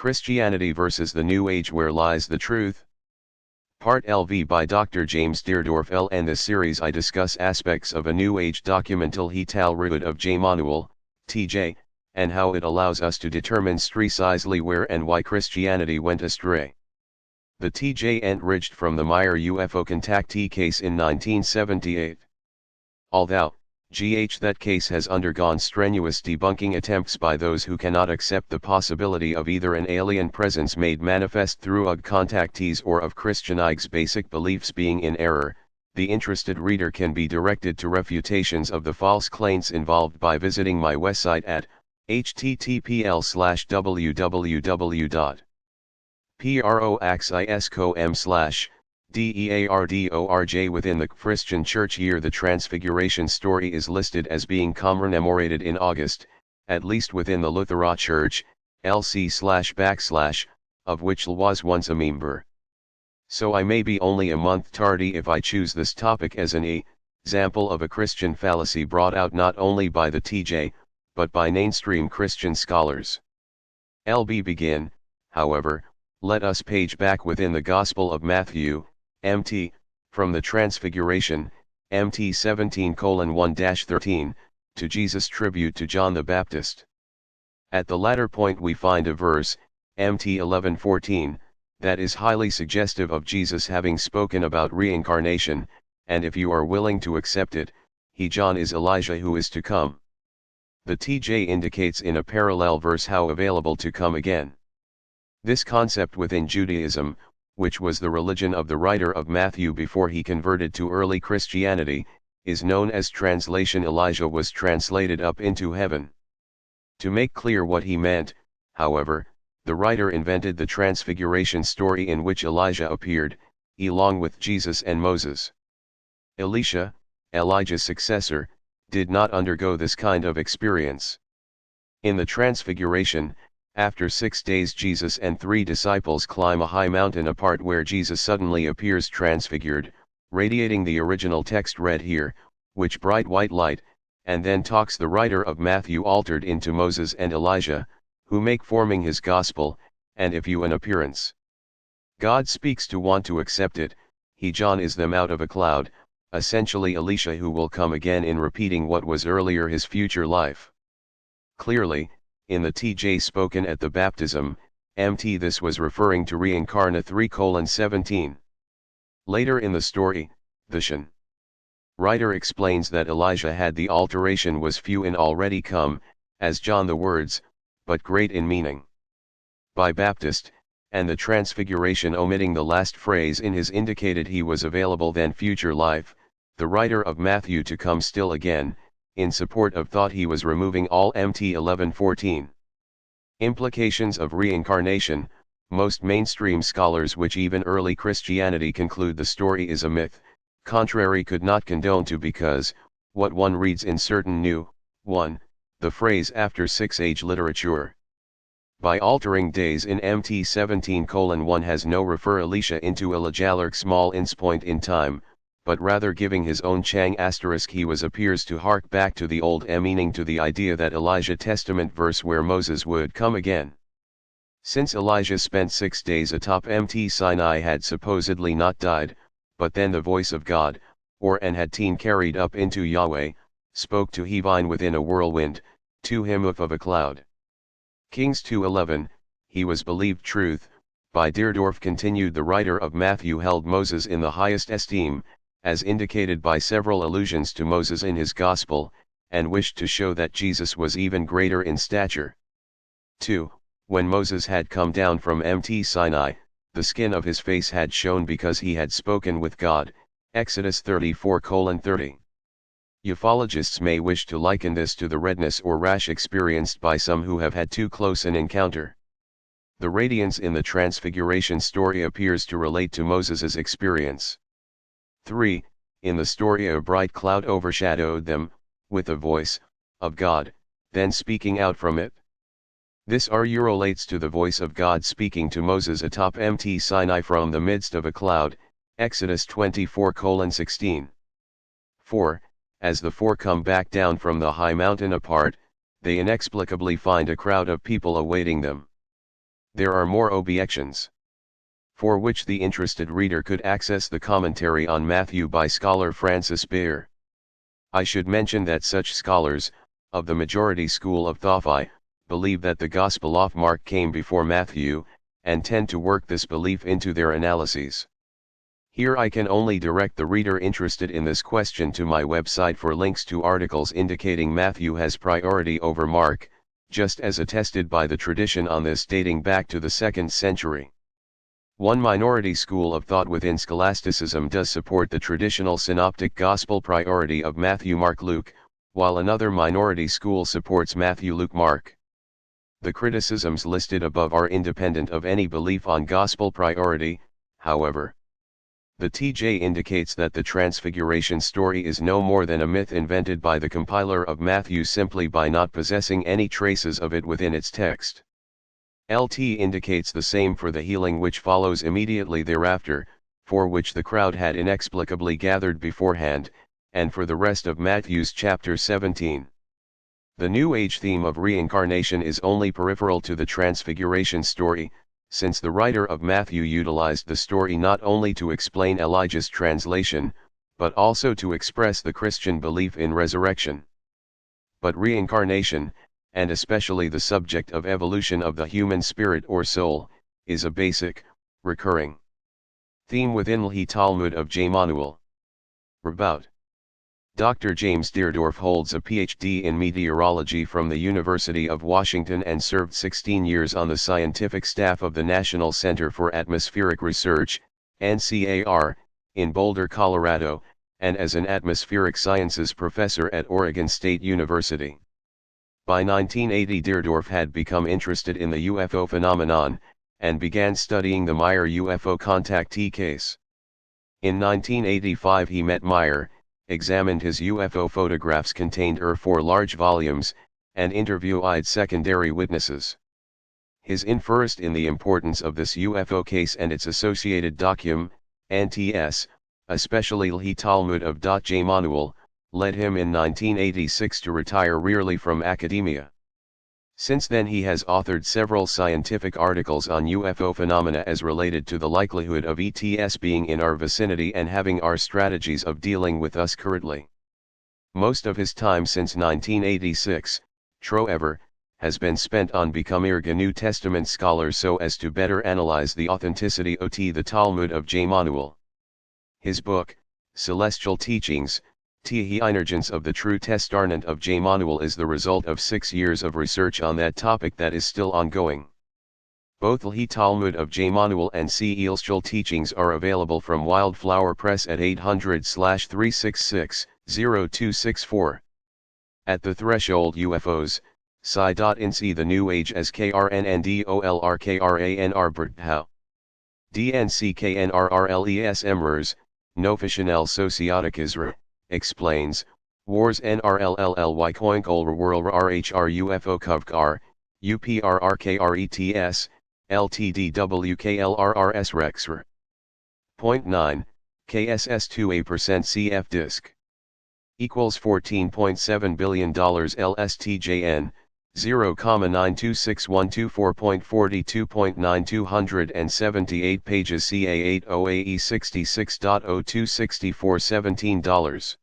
Christianity versus the New Age, Where Lies the Truth? Part LV by Dr. James Deardorff. In this series I discuss aspects of a New Age documental Hital Rud of J. Manuel, TJ, and how it allows us to determine precisely where and why Christianity went astray. The TJ enriched from the Meyer UFO contactee case in 1978. Although, that case has undergone strenuous debunking attempts by those who cannot accept the possibility of either an alien presence made manifest through UG contactees or of Christian IG's basic beliefs being in error, the interested reader can be directed to refutations of the false claims involved by visiting my website at https://www.proxiscom/deardorj. Within the Christian Church year, the Transfiguration story is listed as being commemorated in August, at least within the Lutheran Church, LC//, of which L was once a member. So I may be only a month tardy if I choose this topic as an example of a Christian fallacy brought out not only by the TJ, but by mainstream Christian scholars. LB begin, however, let us page back within the Gospel of Matthew, MT, from the Transfiguration, MT 17:1-13, to Jesus' tribute to John the Baptist. At the latter point we find a verse, MT 11:14, that is highly suggestive of Jesus having spoken about reincarnation, and if you are willing to accept it, he John is Elijah who is to come. The TJ indicates in a parallel verse how available to come again. This concept within Judaism, which was the religion of the writer of Matthew before he converted to early Christianity, is known as translation. Elijah was translated up into heaven. To make clear what he meant, however, the writer invented the Transfiguration story in which Elijah appeared, along with Jesus and Moses. Elisha, Elijah's successor, did not undergo this kind of experience. In the Transfiguration, after 6 days Jesus and 3 disciples climb a high mountain apart where Jesus suddenly appears transfigured, radiating the original text read here, which bright white light, and then talks the writer of Matthew altered into Moses and Elijah, who make forming his gospel, and if you an appearance. God speaks to want to accept it, he John is them out of a cloud, essentially Elisha who will come again in repeating what was earlier his future life. Clearly, in the TJ spoken at the baptism, MT this was referring to reincarnate 3:17. Later in the story, the Shan writer explains that Elijah had the alteration was few in already come, as John the words, but great in meaning. By Baptist, and the Transfiguration omitting the last phrase in his indicated he was available then future life, the writer of Matthew to come still again, in support of thought he was removing all MT 11:14. Implications of reincarnation. Most mainstream scholars which even early Christianity conclude the story is a myth, contrary could not condone to because, what one reads in certain new, 1, the phrase after 6 age literature. By altering days in MT 17:1 has no refer Elisha into Elijah small ins point in time, but rather giving his own Chang asterisk he was appears to hark back to the old meaning to the idea that Elijah Testament verse where Moses would come again. Since Elijah spent 6 days atop MT Sinai had supposedly not died, but then the voice of God, or and had teen carried up into Yahweh, spoke to Hevine within a whirlwind, to him of a cloud. Kings 2:11, he was believed truth, by Deardorff continued the writer of Matthew held Moses in the highest esteem, as indicated by several allusions to Moses in his gospel, and wished to show that Jesus was even greater in stature. 2. When Moses had come down from MT Sinai, the skin of his face had shone because he had spoken with God, Exodus 34:30. Ufologists may wish to liken this to the redness or rash experienced by some who have had too close an encounter. The radiance in the Transfiguration story appears to relate to Moses' experience. 3. In the story a bright cloud overshadowed them, with the voice of God, then speaking out from it. This relates to the voice of God speaking to Moses atop MT Sinai from the midst of a cloud, Exodus 24:16. 4. As the four come back down from the high mountain apart, they inexplicably find a crowd of people awaiting them. There are more objections, for which the interested reader could access the commentary on Matthew by scholar Francis Beer. I should mention that such scholars, of the majority school of thought, believe that the Gospel of Mark came before Matthew, and tend to work this belief into their analyses. Here I can only direct the reader interested in this question to my website for links to articles indicating Matthew has priority over Mark, just as attested by the tradition on this dating back to the 2nd century. One minority school of thought within scholasticism does support the traditional synoptic gospel priority of Matthew, Mark, Luke, while another minority school supports Matthew, Luke, Mark. The criticisms listed above are independent of any belief on gospel priority, however. The TJ indicates that the Transfiguration story is no more than a myth invented by the compiler of Matthew simply by not possessing any traces of it within its text. LT indicates the same for the healing which follows immediately thereafter, for which the crowd had inexplicably gathered beforehand, and for the rest of Matthew's chapter 17. The New Age theme of reincarnation is only peripheral to the Transfiguration story, since the writer of Matthew utilized the story not only to explain Elijah's translation, but also to express the Christian belief in resurrection. But reincarnation, and especially the subject of evolution of the human spirit or soul, is a basic, recurring theme within the Talmud of Jemanuel. About. Dr. James Deardorff holds a Ph.D. in meteorology from the University of Washington and served 16 years on the scientific staff of the National Center for Atmospheric Research, NCAR, in Boulder, Colorado, and as an atmospheric sciences professor at Oregon State University. By 1980 Deardorff had become interested in the UFO phenomenon, and began studying the Meyer UFO contactee case. In 1985 he met Meyer, examined his UFO photographs contained 4 large volumes, and interviewed secondary witnesses. His interest in the importance of this UFO case and its associated documents, especially the Talmud of Jemanuel, led him in 1986 to retire rarely from academia. Since then he has authored several scientific articles on UFO phenomena as related to the likelihood of ETS being in our vicinity and having our strategies of dealing with us currently. Most of his time since 1986, however, has been spent on becoming a New Testament scholar so as to better analyze the authenticity of the Talmud of Jemanuel. His book, Celestial Teachings, The Emergence of the True Testament of Jemanuel, is the result of 6 years of research on that topic that is still ongoing. Both the Talmud of Jemanuel and Celestial Teachings are available from Wildflower Press at 800-366-0264. At the Threshold UFOs, Psi.NC The New Age as KRNNDOLRKRANR Berthow. DNCKNRRLES Emrers, Noficionel Socioticas explains, Wars NRLLLY CoincolrWRLRHR UFO Covkar, UPRRKRETS, LTDWKLRRS Rexr. Point 9, KSS2A% CF disk. Equals $14.7 billion LSTJN, 0,92612.42.9278 pages CA80AE66.0264 $17.